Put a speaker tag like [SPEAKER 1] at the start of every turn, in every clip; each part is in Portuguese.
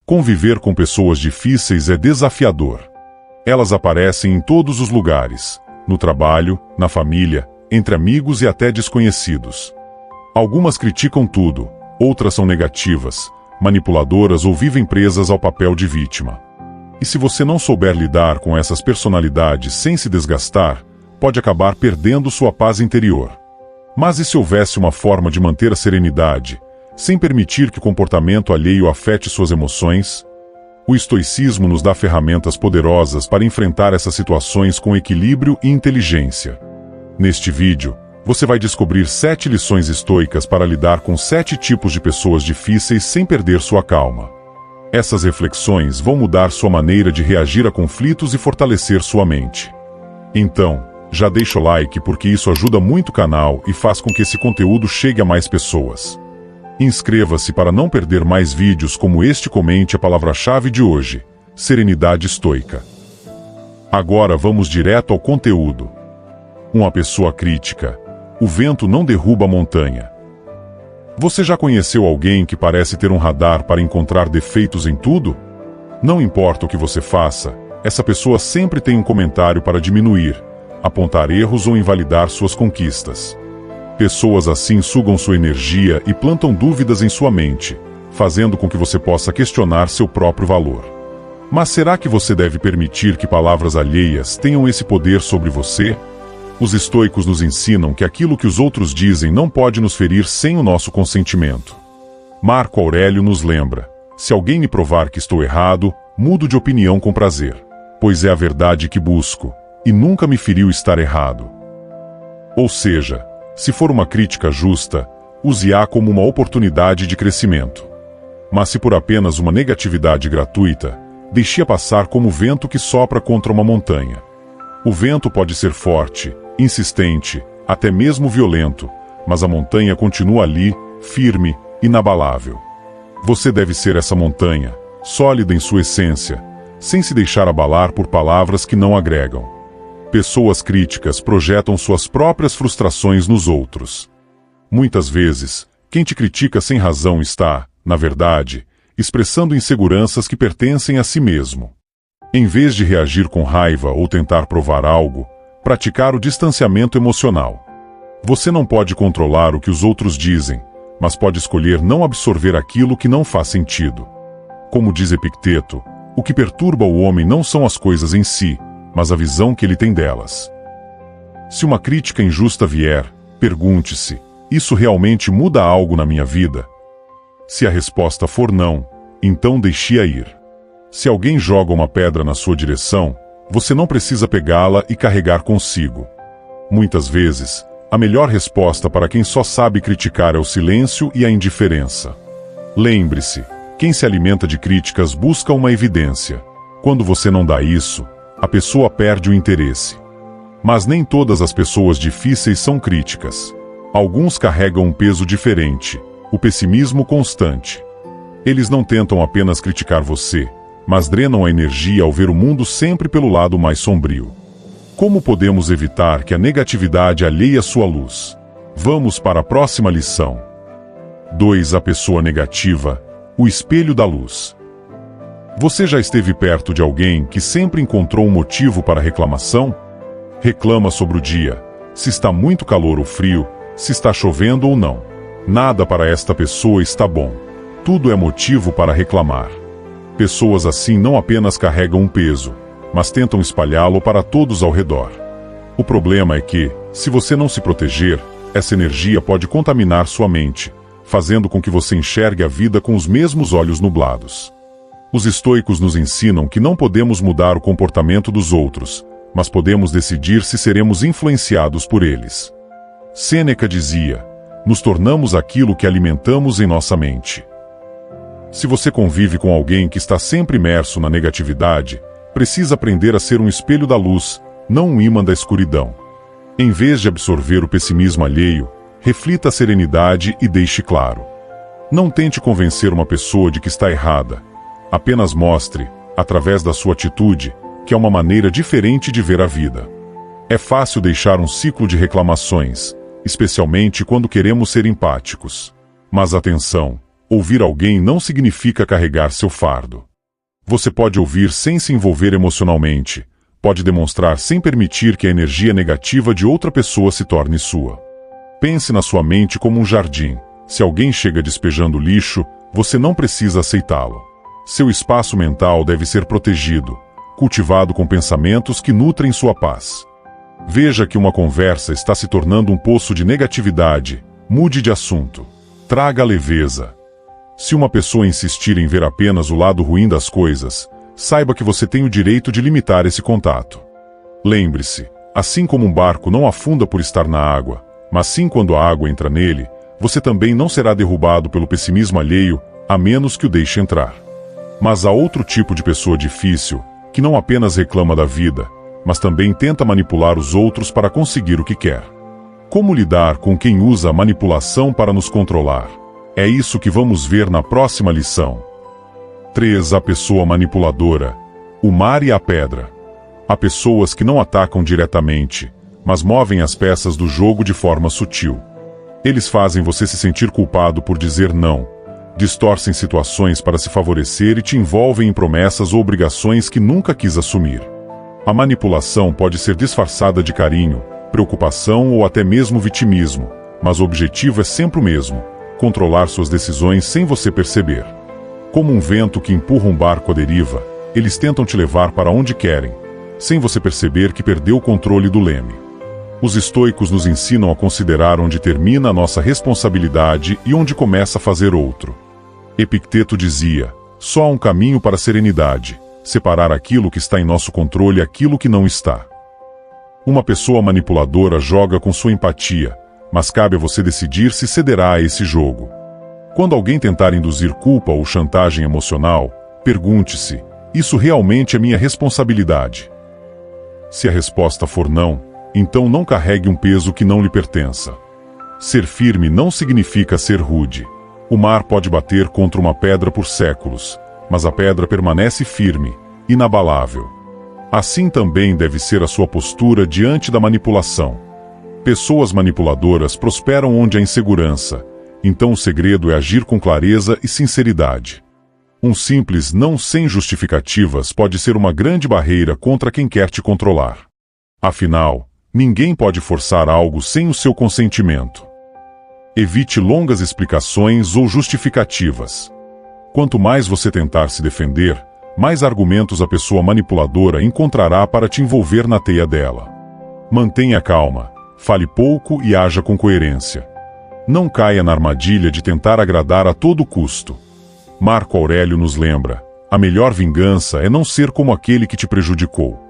[SPEAKER 1] Conviver com pessoas difíceis é desafiador. Elas aparecem em todos os lugares, no trabalho, na família, entre amigos e até desconhecidos. Algumas criticam tudo, outras são negativas, manipuladoras ou vivem presas ao papel de vítima. E se você não souber lidar com essas personalidades sem se desgastar, pode acabar perdendo sua paz interior. Mas e se houvesse uma forma de manter a serenidade, sem permitir que o comportamento alheio afete suas emoções? O estoicismo nos dá ferramentas poderosas para enfrentar essas situações com equilíbrio e inteligência. Neste vídeo, você vai descobrir 7 lições estoicas para lidar com 7 tipos de pessoas difíceis sem perder sua calma. Essas reflexões vão mudar sua maneira de reagir a conflitos e fortalecer sua mente. Então, já deixa o like porque isso ajuda muito o canal e faz com que esse conteúdo chegue a mais pessoas. Inscreva-se para não perder mais vídeos como este. Comente a palavra-chave de hoje: serenidade estoica. Agora vamos direto ao conteúdo. Uma pessoa crítica. O vento não derruba a montanha. Você já conheceu alguém que parece ter um radar para encontrar defeitos em tudo? Não importa o que você faça, essa pessoa sempre tem um comentário para diminuir, apontar erros ou invalidar suas conquistas. Pessoas assim sugam sua energia e plantam dúvidas em sua mente, fazendo com que você possa questionar seu próprio valor. Mas será que você deve permitir que palavras alheias tenham esse poder sobre você? Os estoicos nos ensinam que aquilo que os outros dizem não pode nos ferir sem o nosso consentimento. Marco Aurélio nos lembra: se alguém me provar que estou errado, mudo de opinião com prazer, pois é a verdade que busco, e nunca me feriu estar errado. Ou seja, se for uma crítica justa, use-a como uma oportunidade de crescimento. Mas se por apenas uma negatividade gratuita, deixe-a passar como o vento que sopra contra uma montanha. O vento pode ser forte, insistente, até mesmo violento, mas a montanha continua ali, firme, inabalável. Você deve ser essa montanha, sólida em sua essência, sem se deixar abalar por palavras que não agregam. Pessoas críticas projetam suas próprias frustrações nos outros. Muitas vezes, quem te critica sem razão está, na verdade, expressando inseguranças que pertencem a si mesmo. Em vez de reagir com raiva ou tentar provar algo, praticar o distanciamento emocional. Você não pode controlar o que os outros dizem, mas pode escolher não absorver aquilo que não faz sentido. Como diz Epicteto, o que perturba o homem não são as coisas em si, mas a visão que ele tem delas. Se uma crítica injusta vier, pergunte-se: isso realmente muda algo na minha vida? Se a resposta for não, então deixe-a ir. Se alguém joga uma pedra na sua direção, você não precisa pegá-la e carregar consigo. Muitas vezes, a melhor resposta para quem só sabe criticar é o silêncio e a indiferença. Lembre-se, quem se alimenta de críticas busca uma evidência. Quando você não dá isso, a pessoa perde o interesse. Mas nem todas as pessoas difíceis são críticas. Alguns carregam um peso diferente, o pessimismo constante. Eles não tentam apenas criticar você, mas drenam a energia ao ver o mundo sempre pelo lado mais sombrio. Como podemos evitar que a negatividade alheie a sua luz? Vamos para a próxima lição. 2. A pessoa negativa, o espelho da luz. Você já esteve perto de alguém que sempre encontrou um motivo para reclamação? Reclama sobre o dia, se está muito calor ou frio, se está chovendo ou não. Nada para esta pessoa está bom. Tudo é motivo para reclamar. Pessoas assim não apenas carregam um peso, mas tentam espalhá-lo para todos ao redor. O problema é que, se você não se proteger, essa energia pode contaminar sua mente, fazendo com que você enxergue a vida com os mesmos olhos nublados. Os estoicos nos ensinam que não podemos mudar o comportamento dos outros, mas podemos decidir se seremos influenciados por eles. Sêneca dizia: nos tornamos aquilo que alimentamos em nossa mente. Se você convive com alguém que está sempre imerso na negatividade, precisa aprender a ser um espelho da luz, não um ímã da escuridão. Em vez de absorver o pessimismo alheio, reflita a serenidade e deixe claro. Não tente convencer uma pessoa de que está errada. Apenas mostre, através da sua atitude, que é uma maneira diferente de ver a vida. É fácil deixar um ciclo de reclamações, especialmente quando queremos ser empáticos. Mas atenção, Ouvir alguém não significa carregar seu fardo. Você pode ouvir sem se envolver emocionalmente, pode demonstrar sem permitir que a energia negativa de outra pessoa se torne sua. Pense na sua mente como um jardim. Se alguém chega despejando lixo, você não precisa aceitá-lo. Seu espaço mental deve ser protegido, cultivado com pensamentos que nutrem sua paz. Veja que uma conversa está se tornando um poço de negatividade, mude de assunto. Traga leveza. Se uma pessoa insistir em ver apenas o lado ruim das coisas, saiba que você tem o direito de limitar esse contato. Lembre-se, assim como um barco não afunda por estar na água, mas sim quando a água entra nele, você também não será derrubado pelo pessimismo alheio, a menos que o deixe entrar. Mas há outro tipo de pessoa difícil, que não apenas reclama da vida, mas também tenta manipular os outros para conseguir o que quer. Como lidar com quem usa a manipulação para nos controlar? É isso que vamos ver na próxima lição. 3. A pessoa manipuladora. O mar e a pedra. Há pessoas que não atacam diretamente, mas movem as peças do jogo de forma sutil. Eles fazem você se sentir culpado por dizer não, distorcem situações para se favorecer e te envolvem em promessas ou obrigações que nunca quis assumir. A manipulação pode ser disfarçada de carinho, preocupação ou até mesmo vitimismo, mas o objetivo é sempre o mesmo: controlar suas decisões sem você perceber. Como um vento que empurra um barco à deriva, eles tentam te levar para onde querem, sem você perceber que perdeu o controle do leme. Os estoicos nos ensinam a considerar onde termina a nossa responsabilidade e onde começa a fazer outro. Epicteto dizia: só há um caminho para a serenidade, separar aquilo que está em nosso controle e aquilo que não está. Uma pessoa manipuladora joga com sua empatia, mas cabe a você decidir se cederá a esse jogo. Quando alguém tentar induzir culpa ou chantagem emocional, pergunte-se: isso realmente é minha responsabilidade? Se a resposta for não, então não carregue um peso que não lhe pertença. Ser firme não significa ser rude. O mar pode bater contra uma pedra por séculos, mas a pedra permanece firme, inabalável. Assim também deve ser a sua postura diante da manipulação. Pessoas manipuladoras prosperam onde há insegurança, então o segredo é agir com clareza e sinceridade. Um simples não sem justificativas pode ser uma grande barreira contra quem quer te controlar. Afinal, ninguém pode forçar algo sem o seu consentimento. Evite longas explicações ou justificativas. Quanto mais você tentar se defender, mais argumentos a pessoa manipuladora encontrará para te envolver na teia dela. Mantenha calma, fale pouco e haja com coerência. Não caia na armadilha de tentar agradar a todo custo. Marco Aurélio nos lembra: a melhor vingança é não ser como aquele que te prejudicou.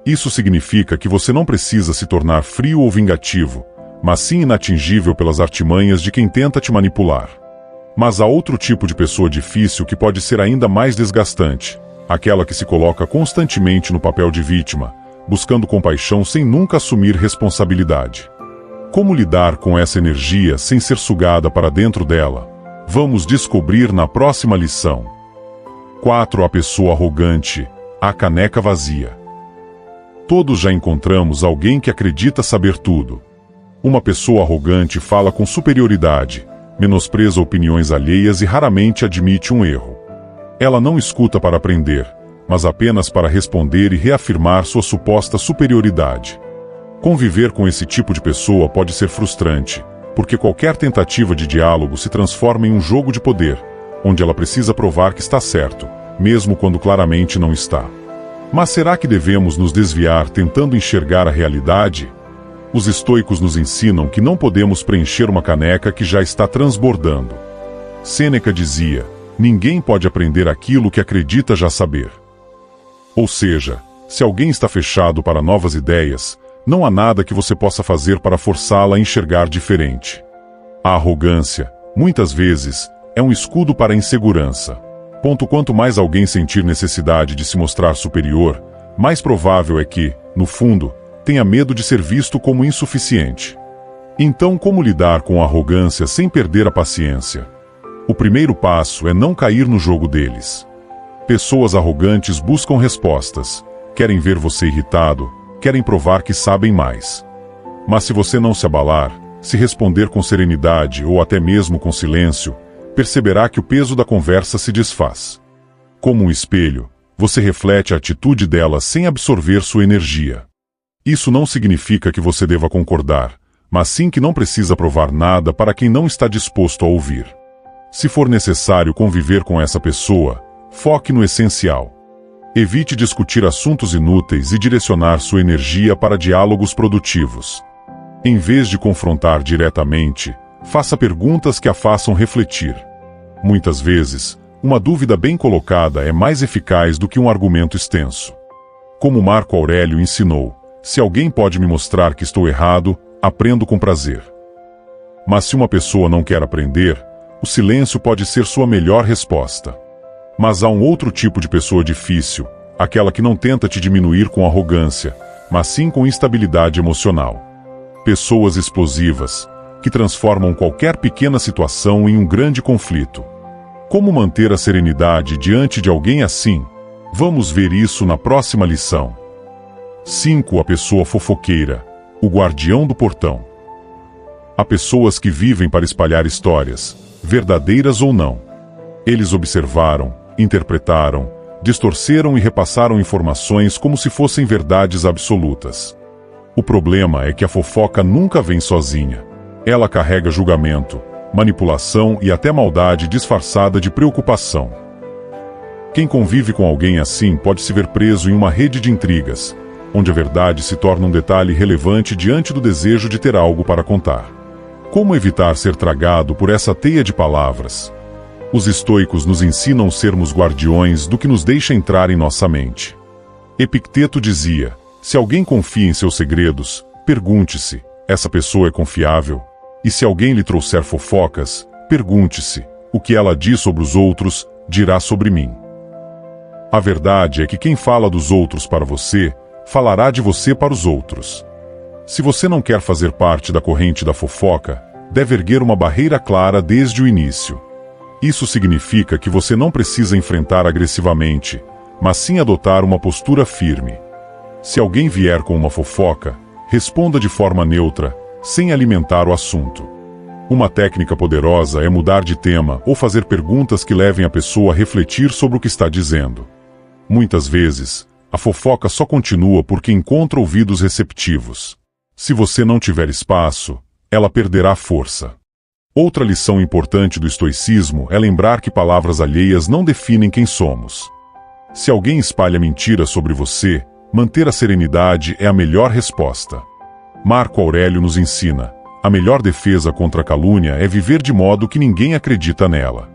[SPEAKER 1] Isso significa que você não precisa se tornar frio ou vingativo, mas sim inatingível pelas artimanhas de quem tenta te manipular. Mas há outro tipo de pessoa difícil que pode ser ainda mais desgastante: aquela que se coloca constantemente no papel de vítima, buscando compaixão sem nunca assumir responsabilidade. Como lidar com essa energia sem ser sugada para dentro dela? Vamos descobrir na próxima lição. 4. A pessoa arrogante. A caneca vazia. Todos já encontramos alguém que acredita saber tudo. Uma pessoa arrogante fala com superioridade, menospreza opiniões alheias e raramente admite um erro. Ela não escuta para aprender, mas apenas para responder e reafirmar sua suposta superioridade. Conviver com esse tipo de pessoa pode ser frustrante, porque qualquer tentativa de diálogo se transforma em um jogo de poder, onde ela precisa provar que está certo, mesmo quando claramente não está. Mas será que devemos nos desviar tentando enxergar a realidade? Os estoicos nos ensinam que não podemos preencher uma caneca que já está transbordando. Sêneca dizia: ninguém pode aprender aquilo que acredita já saber. Ou seja, se alguém está fechado para novas ideias, não há nada que você possa fazer para forçá-la a enxergar diferente. A arrogância, muitas vezes, é um escudo para a insegurança. Quanto mais alguém sentir necessidade de se mostrar superior, mais provável é que, no fundo, tenha medo de ser visto como insuficiente. Então, como lidar com a arrogância sem perder a paciência? O primeiro passo é não cair no jogo deles. Pessoas arrogantes buscam respostas, querem ver você irritado, querem provar que sabem mais. Mas se você não se abalar, se responder com serenidade ou até mesmo com silêncio, perceberá que o peso da conversa se desfaz. Como um espelho, você reflete a atitude dela sem absorver sua energia. Isso não significa que você deva concordar, mas sim que não precisa provar nada para quem não está disposto a ouvir. Se for necessário conviver com essa pessoa, foque no essencial. Evite discutir assuntos inúteis e direcionar sua energia para diálogos produtivos. Em vez de confrontar diretamente, faça perguntas que a façam refletir. Muitas vezes, uma dúvida bem colocada é mais eficaz do que um argumento extenso. Como Marco Aurélio ensinou, se alguém pode me mostrar que estou errado, aprendo com prazer. Mas se uma pessoa não quer aprender, o silêncio pode ser sua melhor resposta. Mas há um outro tipo de pessoa difícil, aquela que não tenta te diminuir com arrogância, mas sim com instabilidade emocional. Pessoas explosivas, que transformam qualquer pequena situação em um grande conflito. Como manter a serenidade diante de alguém assim? Vamos ver isso na próxima lição. 5. A pessoa fofoqueira, o guardião do portão. Há pessoas que vivem para espalhar histórias, verdadeiras ou não. Eles observaram, interpretaram, distorceram e repassaram informações como se fossem verdades absolutas. O problema é que a fofoca nunca vem sozinha. Ela carrega julgamento, manipulação e até maldade disfarçada de preocupação. Quem convive com alguém assim pode se ver preso em uma rede de intrigas, onde a verdade se torna um detalhe relevante diante do desejo de ter algo para contar. Como evitar ser tragado por essa teia de palavras? Os estoicos nos ensinam a sermos guardiões do que nos deixa entrar em nossa mente. Epicteto dizia: se alguém confia em seus segredos, pergunte-se, essa pessoa é confiável? E se alguém lhe trouxer fofocas, pergunte-se, o que ela diz sobre os outros, dirá sobre mim. A verdade é que quem fala dos outros para você, falará de você para os outros. Se você não quer fazer parte da corrente da fofoca, deve erguer uma barreira clara desde o início. Isso significa que você não precisa enfrentar agressivamente, mas sim adotar uma postura firme. Se alguém vier com uma fofoca, responda de forma neutra, sem alimentar o assunto. Uma técnica poderosa é mudar de tema ou fazer perguntas que levem a pessoa a refletir sobre o que está dizendo. Muitas vezes, a fofoca só continua porque encontra ouvidos receptivos. Se você não tiver espaço, ela perderá força. Outra lição importante do estoicismo é lembrar que palavras alheias não definem quem somos. Se alguém espalha mentiras sobre você, manter a serenidade é a melhor resposta. Marco Aurélio nos ensina: a melhor defesa contra a calúnia é viver de modo que ninguém acredita nela.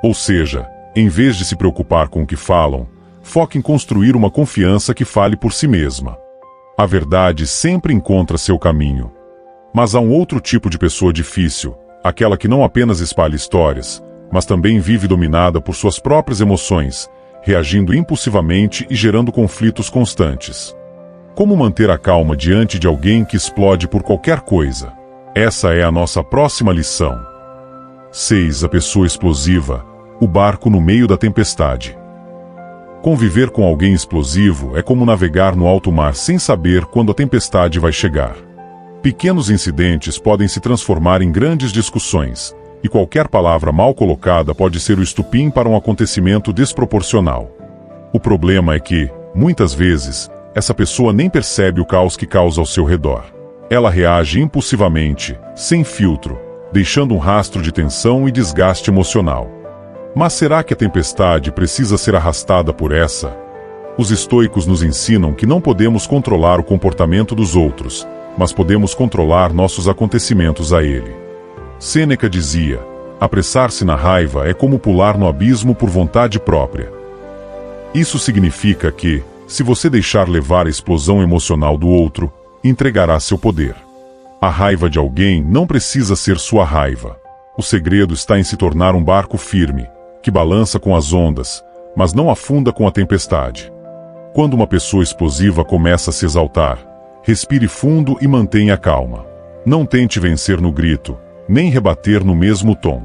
[SPEAKER 1] Ou seja, em vez de se preocupar com o que falam, foque em construir uma confiança que fale por si mesma. A verdade sempre encontra seu caminho. Mas há um outro tipo de pessoa difícil, aquela que não apenas espalha histórias, mas também vive dominada por suas próprias emoções, reagindo impulsivamente e gerando conflitos constantes. Como manter a calma diante de alguém que explode por qualquer coisa? Essa é a nossa próxima lição. 6. A pessoa explosiva, o barco no meio da tempestade. Conviver com alguém explosivo é como navegar no alto mar sem saber quando a tempestade vai chegar. Pequenos incidentes podem se transformar em grandes discussões, e qualquer palavra mal colocada pode ser o estupim para um acontecimento desproporcional. O problema é que, muitas vezes, essa pessoa nem percebe o caos que causa ao seu redor. Ela reage impulsivamente, sem filtro, deixando um rastro de tensão e desgaste emocional. Mas será que a tempestade precisa ser arrastada por essa? Os estoicos nos ensinam que não podemos controlar o comportamento dos outros, mas podemos controlar nossos acontecimentos a ele. Sêneca dizia: apressar-se na raiva é como pular no abismo por vontade própria. Isso significa que, se você deixar levar a explosão emocional do outro, entregará seu poder. A raiva de alguém não precisa ser sua raiva. O segredo está em se tornar um barco firme, que balança com as ondas, mas não afunda com a tempestade. Quando uma pessoa explosiva começa a se exaltar, respire fundo e mantenha calma. Não tente vencer no grito, nem rebater no mesmo tom.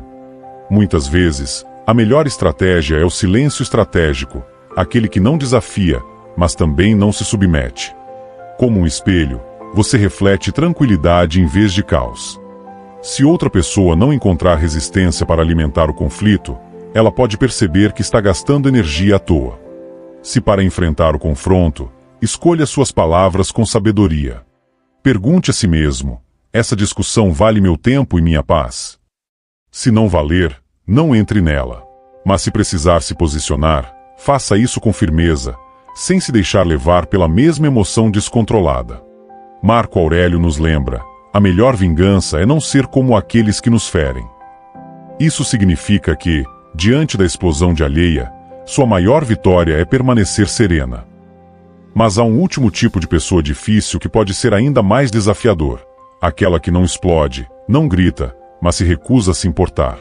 [SPEAKER 1] Muitas vezes, a melhor estratégia é o silêncio estratégico, aquele que não desafia, mas também não se submete. Como um espelho, você reflete tranquilidade em vez de caos. Se outra pessoa não encontrar resistência para alimentar o conflito, ela pode perceber que está gastando energia à toa. Se para enfrentar o confronto, escolha suas palavras com sabedoria. Pergunte a si mesmo: essa discussão vale meu tempo e minha paz? Se não valer, não entre nela. Mas se precisar se posicionar, faça isso com firmeza, sem se deixar levar pela mesma emoção descontrolada. Marco Aurélio nos lembra: a melhor vingança é não ser como aqueles que nos ferem. Isso significa que, diante da explosão de alheia, sua maior vitória é permanecer serena. Mas há um último tipo de pessoa difícil que pode ser ainda mais desafiador: aquela que não explode, não grita, mas se recusa a se importar.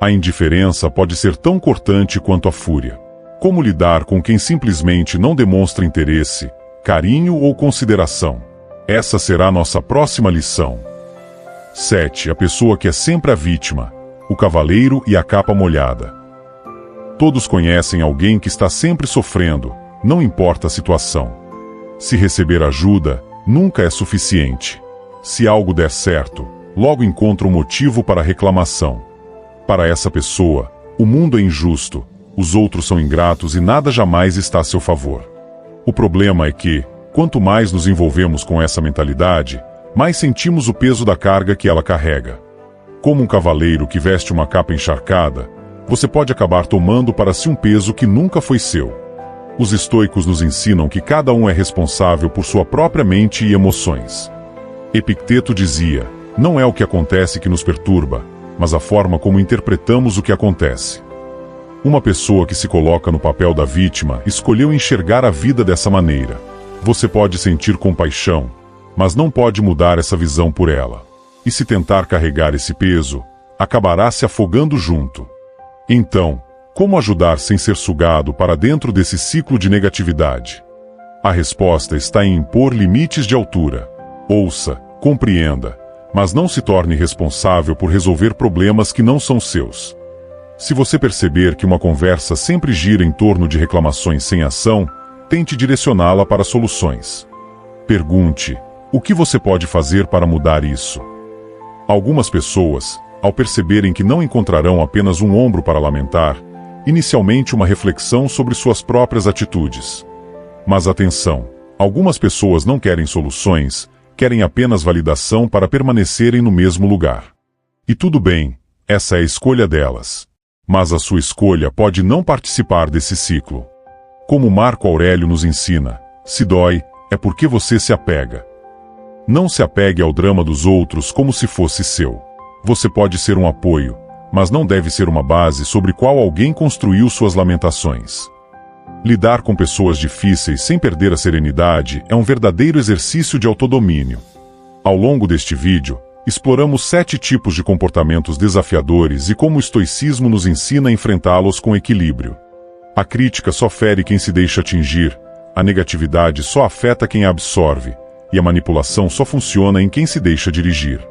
[SPEAKER 1] A indiferença pode ser tão cortante quanto a fúria. Como lidar com quem simplesmente não demonstra interesse, carinho ou consideração? Essa será nossa próxima lição. 7. A pessoa que é sempre a vítima, o cavaleiro e a capa molhada. Todos conhecem alguém que está sempre sofrendo, não importa a situação. Se receber ajuda, nunca é suficiente. Se algo der certo, logo encontra um motivo para reclamação. Para essa pessoa, o mundo é injusto, os outros são ingratos e nada jamais está a seu favor. O problema é que, quanto mais nos envolvemos com essa mentalidade, mais sentimos o peso da carga que ela carrega. Como um cavaleiro que veste uma capa encharcada, você pode acabar tomando para si um peso que nunca foi seu. Os estoicos nos ensinam que cada um é responsável por sua própria mente e emoções. Epicteto dizia: não é o que acontece que nos perturba, mas a forma como interpretamos o que acontece. Uma pessoa que se coloca no papel da vítima escolheu enxergar a vida dessa maneira. Você pode sentir compaixão, mas não pode mudar essa visão por ela. E se tentar carregar esse peso, acabará se afogando junto. Então, como ajudar sem ser sugado para dentro desse ciclo de negatividade? A resposta está em impor limites de altura. Ouça, compreenda, mas não se torne responsável por resolver problemas que não são seus. Se você perceber que uma conversa sempre gira em torno de reclamações sem ação, tente direcioná-la para soluções. Pergunte: o que você pode fazer para mudar isso? Algumas pessoas, ao perceberem que não encontrarão apenas um ombro para lamentar, inicialmente uma reflexão sobre suas próprias atitudes. Mas atenção, algumas pessoas não querem soluções, querem apenas validação para permanecerem no mesmo lugar. E tudo bem, essa é a escolha delas. Mas a sua escolha pode não participar desse ciclo. Como Marco Aurélio nos ensina: se dói, é porque você se apega. Não se apegue ao drama dos outros como se fosse seu. Você pode ser um apoio, mas não deve ser uma base sobre qual alguém construiu suas lamentações. Lidar com pessoas difíceis sem perder a serenidade é um verdadeiro exercício de autodomínio. Ao longo deste vídeo, exploramos 7 tipos de comportamentos desafiadores e como o estoicismo nos ensina a enfrentá-los com equilíbrio. A crítica só fere quem se deixa atingir, a negatividade só afeta quem a absorve, e a manipulação só funciona em quem se deixa dirigir.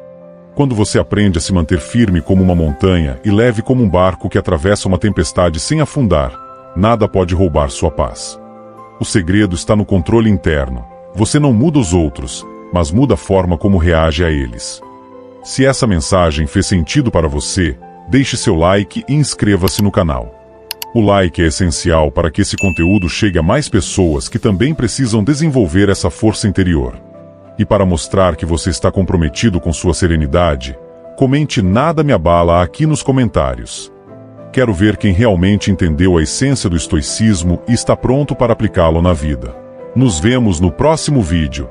[SPEAKER 1] Quando você aprende a se manter firme como uma montanha e leve como um barco que atravessa uma tempestade sem afundar, nada pode roubar sua paz. O segredo está no controle interno. Você não muda os outros, mas muda a forma como reage a eles. Se essa mensagem fez sentido para você, deixe seu like e inscreva-se no canal. O like é essencial para que esse conteúdo chegue a mais pessoas que também precisam desenvolver essa força interior. E para mostrar que você está comprometido com sua serenidade, comente "Nada me abala" aqui nos comentários. Quero ver quem realmente entendeu a essência do estoicismo e está pronto para aplicá-lo na vida. Nos vemos no próximo vídeo.